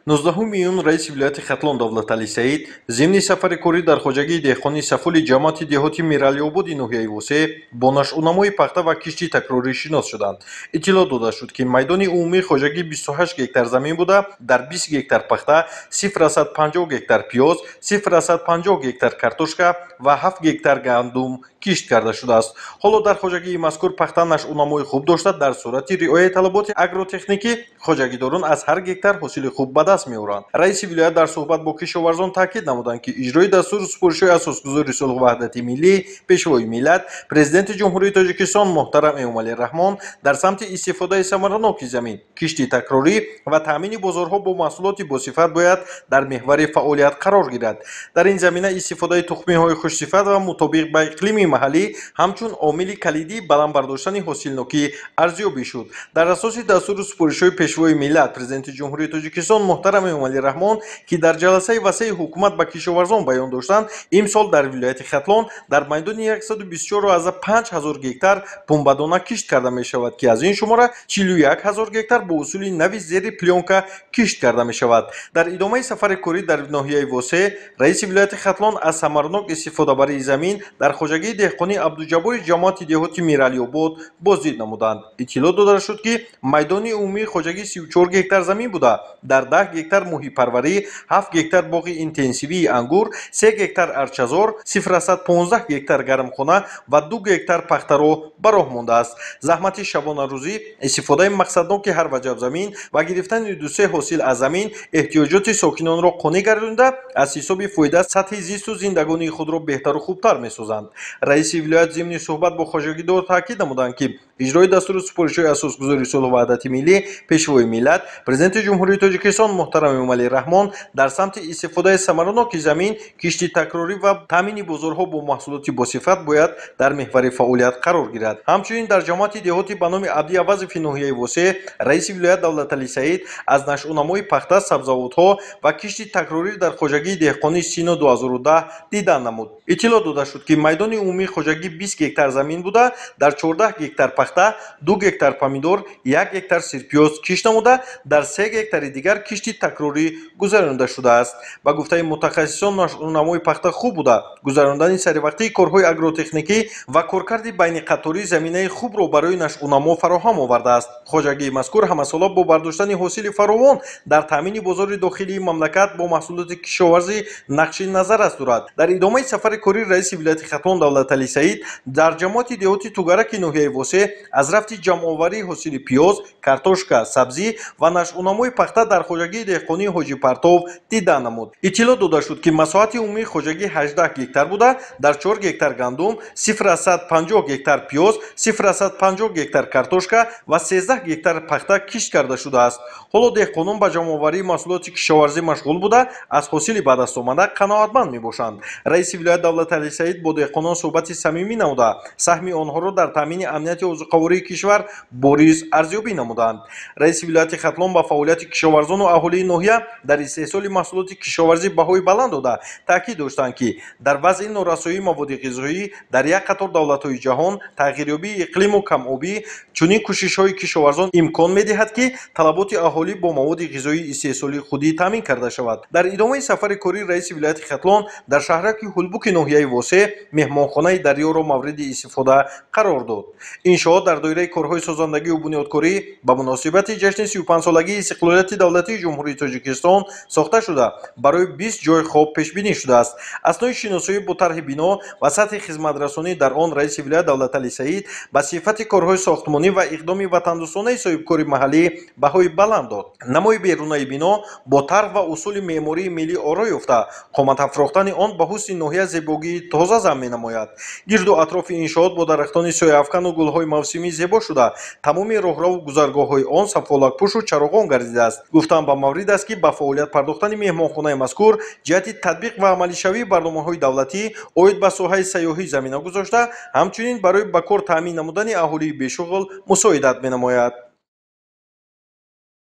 19 июн раиси вилояти Хатлон Давлатали Саид зимни сафари корӣ дар хоҷагии деҳқонии Сафули ҷамоати деҳоти Миралиободи ноҳияи Восеъ бо нашъунамои пахта ва кишти такрорӣ шинос шуданд. Иттилоъ дода шуд, ки майдони умумии хоҷагӣ 28 гектар замин буда, дар 20 гектар пахта, 0,50 гектар пиёз, 0,50 гектар картошка ва 7 гектар гандум кишт карда шудааст. ҳоло дар хоҷагии мазкур пахта нашъунамои хуб дошта, дар сурати риояи талаботи агротехникӣ хоҷагидорон аз ҳар гектар ҳосили хуб ба даст меоранд. раиси вилоят дар суҳбат бо кишоварзон таъкид намуданд, ки иҷрои дастури супоришҳои асосгузори сулҳу ваҳдати миллӣ пешвои миллат президенти ҷумҳурии Тоҷикистон муҳтарам Эмомалӣ Раҳмон дар самти истифодаи самараноки замин, кишти такрорӣ ва таъмини бозорҳо бо маҳсулоти босифат бояд дар меҳвари фаъолият қарор гирад. дар ин замина истифодаи тухмиҳои хушсифат ва мутобиқ ба иқлими маҳаллӣ ҳамчун омили калидии баланд бардоштани ҳосилнокӣ арзёбӣ шуд. дар асоси дастури супоришҳои пешвои миллат президенти ҷумҳурии Тоҷикистон муҳтарам Эмомалӣ Раҳмон, ки дар ҷаласаи васеъи ҳукумат ба кишоварзон баён доштанд, имсол дар вилояти Хатлон дар майдони 124,5 гектар пунбадона кишт карда мешавад, ки аз ин шумора 41,000 гектар бо усули нави зери плёнка кишт карда мешавад. дар идомаи сафари корӣ дар ноҳияи Восеъ, раиси вилояти Хатлон аз самаранок истифодабарии замин дар хоҷагии деҳқонии Абдуҷаббори ҷамоати деҳоти Миралиобод боздид намуданд. иттилоъ дода шуд, ки майдони умумии хоҷагӣ 34 гектар замин буда, дар 10 гектар муҳипарварӣ, 7 гектар боғи интенсивии ангур, 3 гектар арчазор, 0,15 гектар гармхона ва 2 гектар пахтаро ба роҳ мондааст. заҳмати шабонарӯзӣ, истифодаи мақсадноки ҳар ваҷаб замин ва гирифтани дусе ҳосил аз замин эҳтиёҷоти сокинонро қонеъ гардонида, аз ҳисоби фоида сатҳи зисту зиндагонии худро беҳтару хубтар месозанд. раиси вилоят зимни суҳбат бо хоҷагидор таъкид намуданд, ки иҷрои дастури супоришҳои асосгузори сулҳу ваҳдати миллӣ пешвои миллат президенти ҷумҳурии Тоҷикистон муҳтарам Эмомалӣ Раҳмон дар самти истифодаи самараноки замин, кишти такрорӣ ва таъмини бозорҳо бо маҳсулоти босифат бояд дар меҳвари фаъолият қарор гирад. ҳамчунин дар ҷамоати деҳоти ба номи Абди Авазифи ноҳияи Восеъ, раиси вилоят Давлатали Саид аз нашъунамои пахта, сабзавотҳо ва кишти такрорӣ дар хоҷагии деҳқонии Сино 2010 дидан намуд. иттилоъ дода шуд, ки майдони умумии хоҷагӣ 20 гектар замин буда, дар 14 гектар пахта, 2 гектар помидор, 1 гектар сирпиёз кишт намуда, дар 3 гектари дигар кишти такрорӣ гузаронида шудааст. ба гуфтаи мутахассисон, нашъунамои пахта хуб буда, гузарондани саривақтии корҳои агротехникӣ ва коркарди байниқаторӣ заминаи хубро барои нашъунамо фароҳам овардааст. хоҷагии мазкур ҳамасола бо бардоштани ҳосили фаровон дар таъмини бозори дохилии мамлакат бо маҳсулоти кишоварзӣ нақши назаррас дорад. дар идомаи сафари корӣ раиси вилояти Хатлон Давлатали Саид дар ҷамоати деҳоти Тугараки ноҳияи Восеъ аз рафти ҷамъоварии ҳосили пиёз, картошка, сабзӣ ва нашъунамои пахта дар хоҷагии деҳқонии Ҳоҷи Партов дидан намуд. иттилоъ дода шуд, ки масоҳати умумии хоҷагӣ 18 гектар буда, дар 4 гектар гандум, 0,50 гектар пиёз, 0,50 гектар картошка ва 13 гектар пахта кишт карда шудааст. ҳоло деҳқонон ба ҷамъоварии маҳсулоти кишоварзӣ машғул буда, аз ҳосили ба дастомада қаноатманд мебошанд. раиси вилоят Давлатали Саид бо деҳқонон суҳбати самимӣ намуда, саҳми онҳоро дар таъмини амнияти озуқавории кишвар бориз арзёбӣ намуданд. раиси вилояти Хатлон ба фаъолияти кишоварзону аҳолии ноҳия дар истеҳсоли маҳсулоти кишоварзӣ баҳои баланд дода таъкид доштанд, ки дар вазъи норасоии маводи ғизоӣ дар як қатор давлатҳои ҷаҳон тағйирёбии иқлиму камобӣ чунин кӯшишҳои кишоварзон имкон медиҳад, ки талаботи аҳолӣ бо маводи ғизоии истеҳсоли худӣ таъмин карда шавад. дар идомаи сафари корӣ раиси вилояти Хатлон дар шаҳраки ҳулбуки ноҳияи Восеъ меҳмонхонаи дарёро мавриди истифода қарор дод. иншоот дар доираи корҳои созандагию бунёдкорӣ ба муносибати ҷашни 35-солагии истиқлолияти давлатии ҷумҳурии Тоҷикистон сохта шуда, барои 20 ҷой хоб пешбинӣ шудааст. аснои шиносоӣ бо тарҳи бино ва сатҳи хизматрасонӣ дар он раиси вилоят Давлатали Саид ба сифати корҳои сохтмонӣ ва иқдоми ватандӯстонаи соҳибкори маҳаллӣ баҳои баланд дод. намои берунаи бино бо тарҳ ва усули меъмории миллӣ оро ёфта, қоматафрохтани он ба ҳусни ноҳия зебогии тоза зам менамояд. гирду атрофи иншоот бо дарахтони сояафкану гулҳои мавсимӣ зебо шуда, тамоми роҳраву гузаргоҳҳои он сафолакпӯшу чароғон гардидааст. гуфтан ба маврид аст, ки ба фаъолият пардохтани меҳмонхонаи мазкур ҷиҳати татбиқ ва амалишавии барномаҳои давлатӣ оид ба соҳаи сайёҳӣ замина гузошта, ҳамчунин барои ба кор таъмин намудани аҳолии бешуғл мусоидат менамояд.